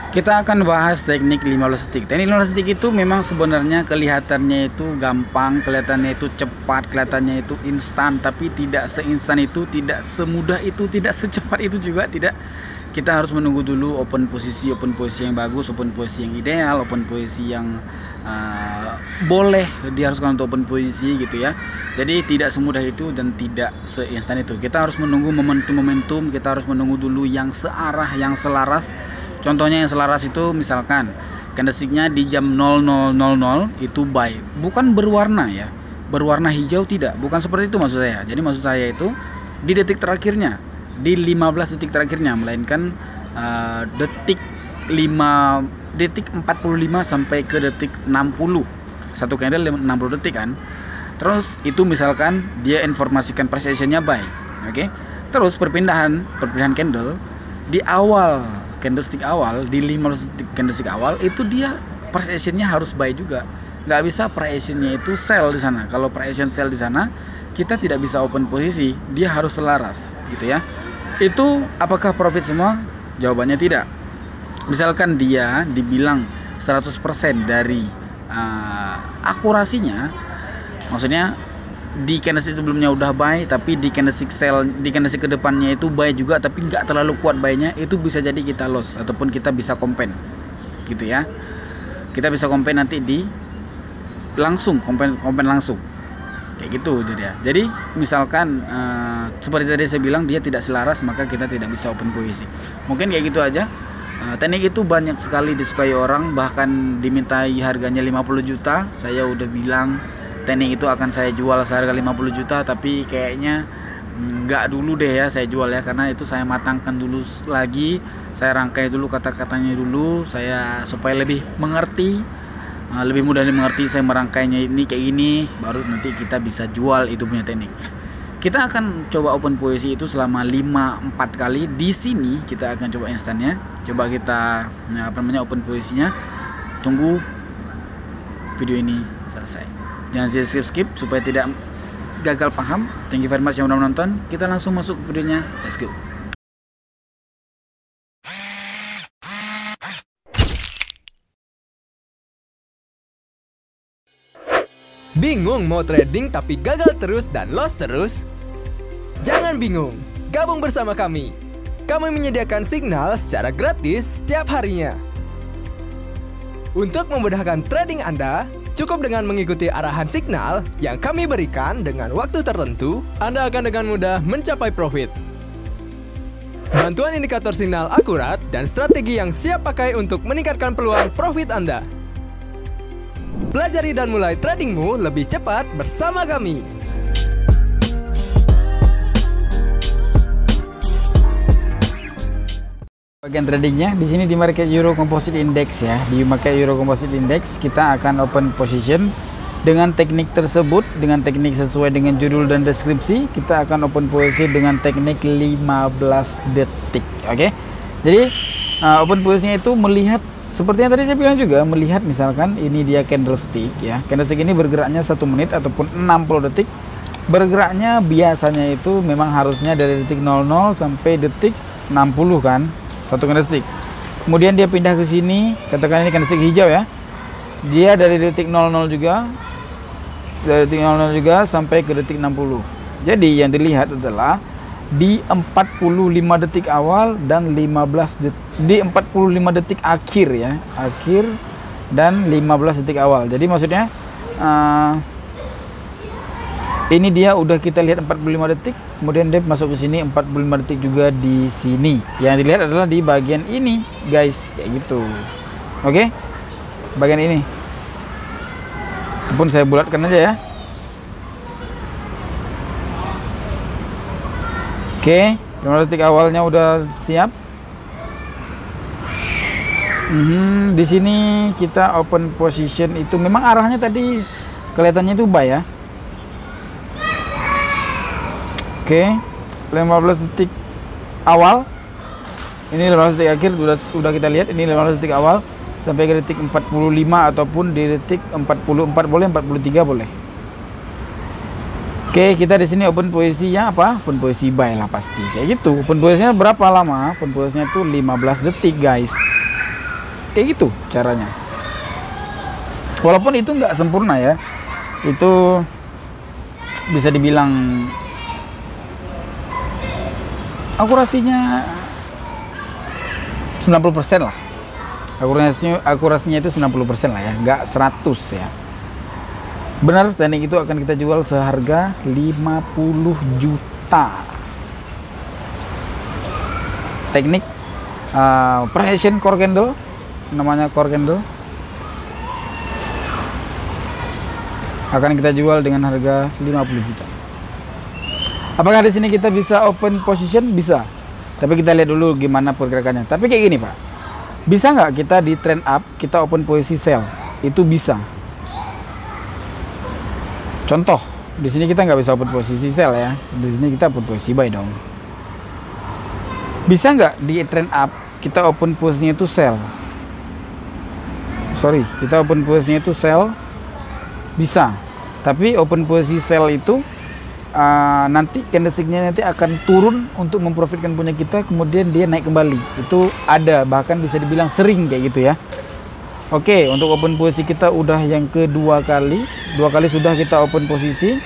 Kita akan bahas teknik 15 detik. Teknik 15 detik itu memang sebenarnya kelihatannya itu gampang, kelihatannya itu cepat, kelihatannya itu instan, tapi tidak seinstan itu, tidak semudah itu, tidak secepat itu juga, tidak. Kita harus menunggu dulu open posisi yang bagus, open posisi yang ideal, open posisi yang boleh diharuskan untuk open posisi gitu ya. Jadi tidak semudah itu dan tidak seinstan itu. Kita harus menunggu momentum, kita harus menunggu dulu yang searah, yang selaras. Contohnya yang selaras itu misalkan candlesticknya di jam 00.00 itu buy, bukan berwarna ya, berwarna hijau, tidak, bukan seperti itu maksud saya. Jadi maksud saya itu di detik terakhirnya, di 15 detik terakhirnya, melainkan detik 45 sampai ke detik 60, satu candle 60 detik kan. Terus itu misalkan dia informasikan price actionnya buy, oke. Terus perpindahan candle di awal candlestick awal, di 15 detik candlestick awal itu dia price actionnya harus buy juga. Nggak bisa price actionnya itu sell di sana. Kalau price action sell di sana, kita tidak bisa open posisi, dia harus selaras gitu ya. Itu apakah profit semua? Jawabannya tidak. Misalkan dia dibilang 100% dari akurasinya, maksudnya di candlestick sebelumnya udah buy, tapi di candlestick sell, di candlestick kedepannya itu buy juga, tapi nggak terlalu kuat buy-nya, itu bisa jadi kita loss ataupun kita bisa kompen gitu ya. Kita bisa kompen nanti di langsung kompen langsung kayak gitu. Jadi misalkan seperti tadi saya bilang dia tidak selaras, maka kita tidak bisa open posisi. Mungkin kayak gitu aja. Teknik itu banyak sekali disukai orang, bahkan dimintai harganya 50 juta. Saya udah bilang teknik itu akan saya jual seharga 50 juta, tapi kayaknya nggak dulu deh ya saya jual ya, karena itu saya matangkan dulu lagi, saya rangkai dulu kata-katanya dulu, saya supaya lebih mengerti, lebih mudah dimengerti. Saya merangkainya ini kayak gini, baru nanti kita bisa jual itu punya teknik. Kita akan coba open posisi itu selama 5-4 kali. Di sini kita akan coba instannya, coba kita open posisinya. Tunggu video ini selesai, jangan skip supaya tidak gagal paham. Thank you very much yang udah menonton. Kita langsung masuk ke videonya, let's go. Bingung mau trading tapi gagal terus dan loss terus? Jangan bingung, gabung bersama kami. Kami menyediakan signal secara gratis setiap harinya. Untuk memudahkan trading Anda, cukup dengan mengikuti arahan signal yang kami berikan dengan waktu tertentu, Anda akan dengan mudah mencapai profit. Bantuan indikator signal akurat dan strategi yang siap pakai untuk meningkatkan peluang profit Anda. Pelajari dan mulai tradingmu lebih cepat bersama kami. Bagian tradingnya di sini di market Euro Composite Index ya. Di market Euro Composite Index kita akan open position dengan teknik tersebut, dengan teknik sesuai dengan judul dan deskripsi. Kita akan open posisi dengan teknik 15 detik. Oke. Jadi open posisinya itu melihat seperti yang tadi saya bilang juga, melihat misalkan ini dia candlestick ya. Candlestick ini bergeraknya 1 menit ataupun 60 detik. Bergeraknya biasanya itu memang harusnya dari detik 00 sampai detik 60 kan, satu candlestick. Kemudian dia pindah ke sini, katakan ini candlestick hijau ya. Dia dari detik 00 juga, dari detik 00 juga sampai ke detik 60. Jadi yang dilihat adalah di 45 detik awal dan 15 detik, di 45 detik akhir ya, akhir dan 15 detik awal. Jadi maksudnya ini dia udah kita lihat 45 detik, kemudian dia masuk ke sini 45 detik juga di sini. Yang dilihat adalah di bagian ini guys, kayak gitu. Oke, bagian ini pun saya bulatkan aja ya. Oke, 15 detik awalnya udah siap. Di sini kita open position itu memang arahnya tadi kelihatannya itu buy ya. Oke, 15 detik awal. Ini 15 detik akhir udah kita lihat. Ini 15 detik awal sampai ke detik 45 ataupun di detik 44 boleh, 43 boleh. Oke, kita di sini open posisinya apa? Open posisi buy lah pasti. Kayak gitu. Open posisinya berapa lama? Open posisinya itu 15 detik, guys. Kayak gitu caranya. Walaupun itu nggak sempurna ya, itu bisa dibilang akurasinya 90% lah. Akurasinya itu 90% lah ya, nggak 100 ya. Benar, teknik itu akan kita jual seharga 50 juta. Teknik precision core candle, namanya core candle, akan kita jual dengan harga 50 juta. Apakah di sini kita bisa open position? Bisa. Tapi kita lihat dulu gimana pergerakannya. Tapi kayak gini Pak, bisa nggak kita di trend up kita open posisi sell? Itu bisa. Contoh, di sini kita nggak bisa open posisi sell ya. Di sini kita open posisi buy dong. Bisa nggak di trend up kita open posisinya itu sell? Sorry, kita open posisinya itu sell. Bisa. Tapi open posisi sell itu nanti candlesticknya nanti akan turun untuk memprofitkan punya kita, kemudian dia naik kembali. Itu ada, bahkan bisa dibilang sering kayak gitu ya. Oke, untuk open posisi kita udah yang kedua kali. Dua kali sudah kita open posisi.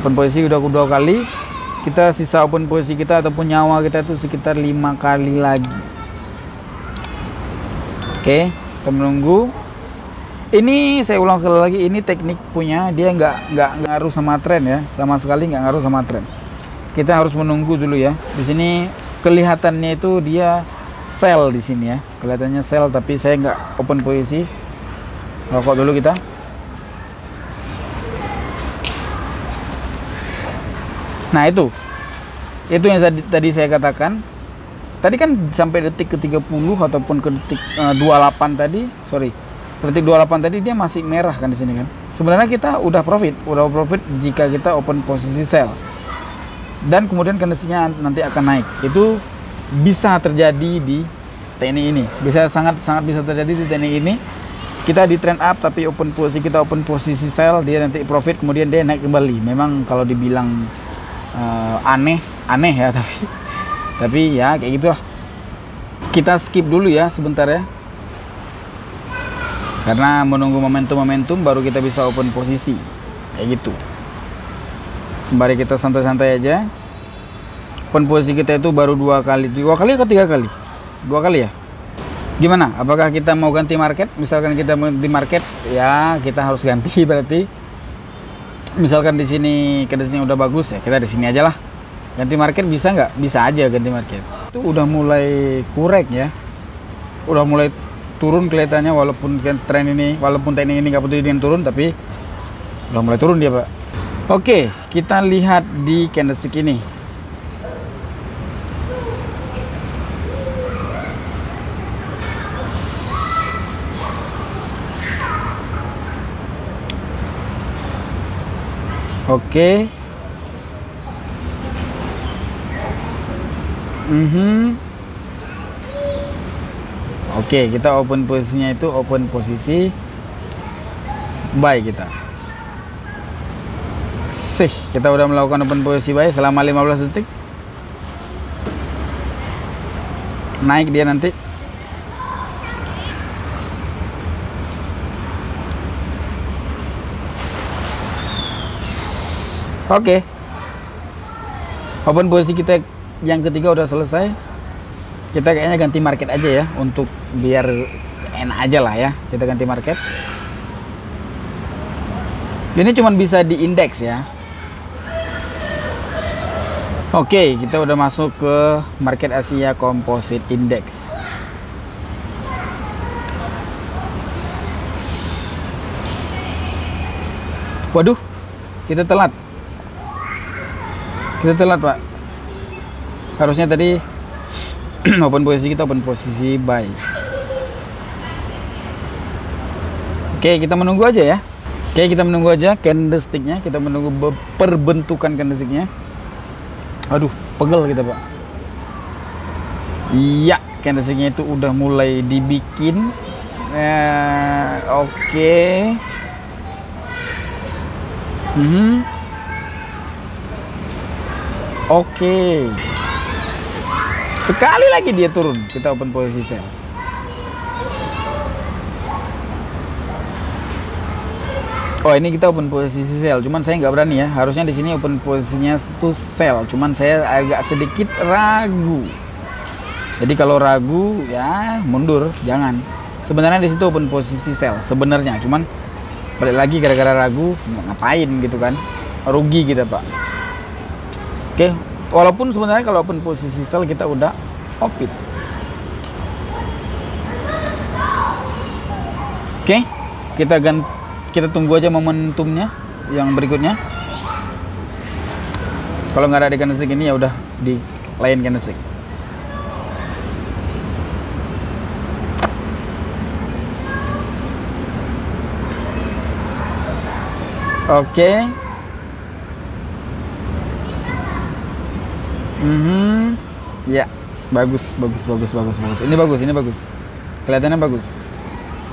Open posisi udah kedua kali. Kita sisa open posisi kita ataupun nyawa kita itu sekitar 5 kali lagi. Oke, kita menunggu. Ini saya ulang sekali lagi, ini teknik punya, dia nggak ngaruh sama tren ya, sama sekali nggak ngaruh sama tren. Kita harus menunggu dulu ya. Di sini kelihatannya itu dia sell di sini ya, kelihatannya sell, tapi saya nggak open posisi. Rokok dulu kita. Nah itu yang tadi saya katakan. Tadi kan sampai detik ke 30 ataupun ke detik 28 tadi, sorry. Detik 28 tadi dia masih merah kan di sini kan. Sebenarnya kita udah profit jika kita open posisi sell. Dan kemudian kondisinya nanti akan naik. Itu bisa terjadi di teknik ini. Sangat bisa terjadi di teknik ini. Kita di trend up tapi kita open posisi sell, dia nanti profit kemudian dia naik kembali. Memang kalau dibilang aneh ya, tapi ya kayak gitulah. Kita skip dulu ya sebentar ya. Karena menunggu momentum baru kita bisa open posisi. Kayak gitu. Sembari kita santai-santai aja. Open posisi kita itu baru 2 kali. 2 kali atau 3 kali? 2 kali ya? Gimana? Apakah kita mau ganti market? Misalkan kita mau ganti market, ya kita harus ganti berarti. Misalkan di sini kondisinya udah bagus ya, kita di sini aja lah. Ganti market bisa nggak? Bisa aja ganti market. Itu udah mulai kurek ya. Udah mulai turun kelihatannya, walaupun teknik ini nggak butuh dia turun, tapi udah mulai turun dia Pak. Oke, kita lihat di candlestick ini. Oke. Oke, kita open posisinya itu open posisi buy kita. Kita udah melakukan open posisi buy selama 15 detik. Naik dia nanti. Oke. Open posisi kita yang ketiga udah selesai. Kita kayaknya ganti market aja ya, untuk biar enak aja lah ya. Kita ganti market. Ini cuma bisa di indeks ya. Oke, kita udah masuk ke market Asia Composite Index. Waduh, kita telat. Pak. Harusnya tadi open posisi kita open posisi buy. Oke, kita menunggu aja ya. Oke, kita menunggu aja candlesticknya. Kita menunggu perbentukan candlesticknya. Aduh, pegel kita Pak. Iya, candlesticknya itu udah mulai dibikin. Oke. Oke. Sekali lagi dia turun, kita open posisi sell. Oh, ini kita open posisi sell, cuman saya nggak berani ya. Harusnya di sini open posisinya itu sell, cuman saya agak sedikit ragu. Jadi kalau ragu ya mundur, jangan. Sebenarnya di situ open posisi sell sebenarnya, cuman balik lagi gara-gara ragu, ngapain gitu kan? Rugi kita, Pak. Oke, walaupun sebenarnya kalau open posisi sell kita udah opit. Oke, kita tunggu aja momentumnya yang berikutnya. Kalau nggak ada di candlestick ini ya udah di lain candlestick. Oke. Ya, bagus. Ini bagus. Kelihatannya bagus.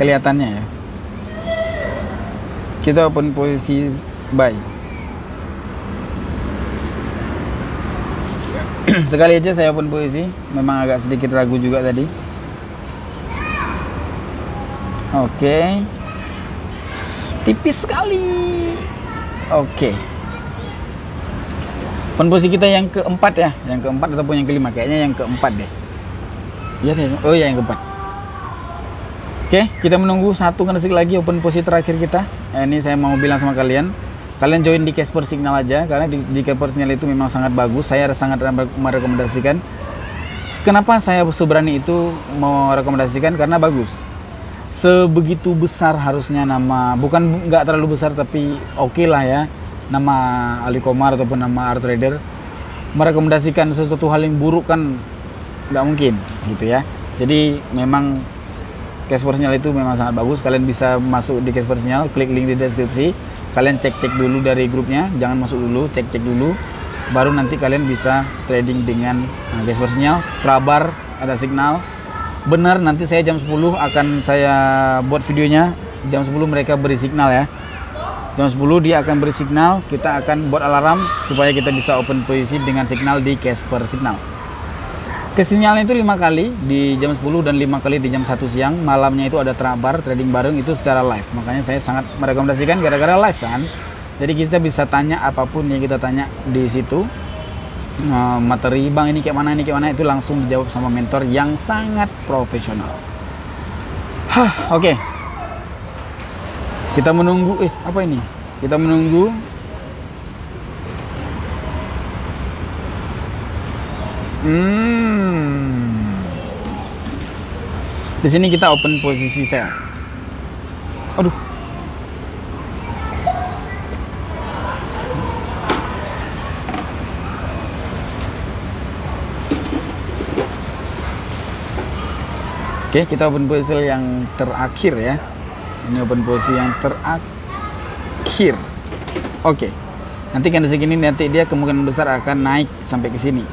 Kelihatannya ya. Kita open posisi buy. Sekali aja saya open posisi, memang agak sedikit ragu juga tadi. Oke. Tipis sekali. Oke. Open posisi kita yang keempat ya, yang keempat ataupun yang kelima, kayaknya yang keempat deh. Iya deh. Oh ya, yang keempat. Oke, kita menunggu satu candlestick lagi open posisi terakhir kita. Ini saya mau bilang sama kalian join di Casper Signal aja, karena di Casper Signal itu memang sangat bagus. Saya sangat merekomendasikan. Kenapa saya seberani itu mau rekomendasikan? Karena bagus. Sebegitu besar harusnya nama, bukan nggak terlalu besar tapi oke lah ya, nama Ali Komar ataupun nama Art Trader merekomendasikan sesuatu hal yang buruk kan nggak mungkin gitu ya. Jadi memang Casper Signal itu memang sangat bagus. Kalian bisa masuk di Casper Signal, klik link di deskripsi. Kalian cek dulu dari grupnya, jangan masuk dulu, cek dulu, baru nanti kalian bisa trading dengan Casper Signal. Trabar ada signal. Benar, nanti saya jam 10 akan saya buat videonya. Jam 10 mereka beri signal ya. Jam 10 dia akan beri signal, kita akan buat alarm supaya kita bisa open posisi dengan signal di Casper Signal. Sinyalnya itu 5 kali di jam 10 dan 5 kali di jam 1 siang. Malamnya itu ada trabar trading bareng itu secara live. Makanya saya sangat merekomendasikan gara-gara live kan. Jadi kita bisa tanya apapun yang kita tanya di situ. Materi bang ini kayak mana itu langsung dijawab sama mentor yang sangat profesional. Oke. Kita menunggu apa ini? Kita menunggu di sini kita open posisi sell. Aduh. Oke, kita open posisi yang terakhir ya. Ini open posisi yang terakhir. Oke. Nanti candlestick ini nanti dia kemungkinan besar akan naik sampai ke sini.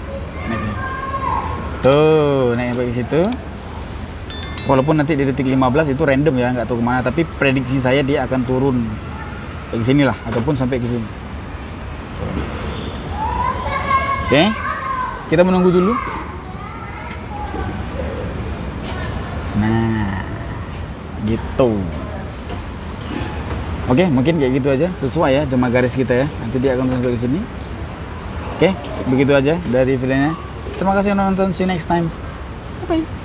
Tuh, naik sampai ke situ. Walaupun nanti di detik 15 itu random ya, nggak tahu kemana. Tapi prediksi saya dia akan turun ke sini lah, ataupun sampai ke sini. Oke, kita menunggu dulu. Nah, gitu. Oke, mungkin kayak gitu aja, sesuai ya jumlah garis kita ya. Nanti dia akan sampai ke sini. Oke, begitu aja dari videonya. Terima kasih udah nonton. See you next time. Bye.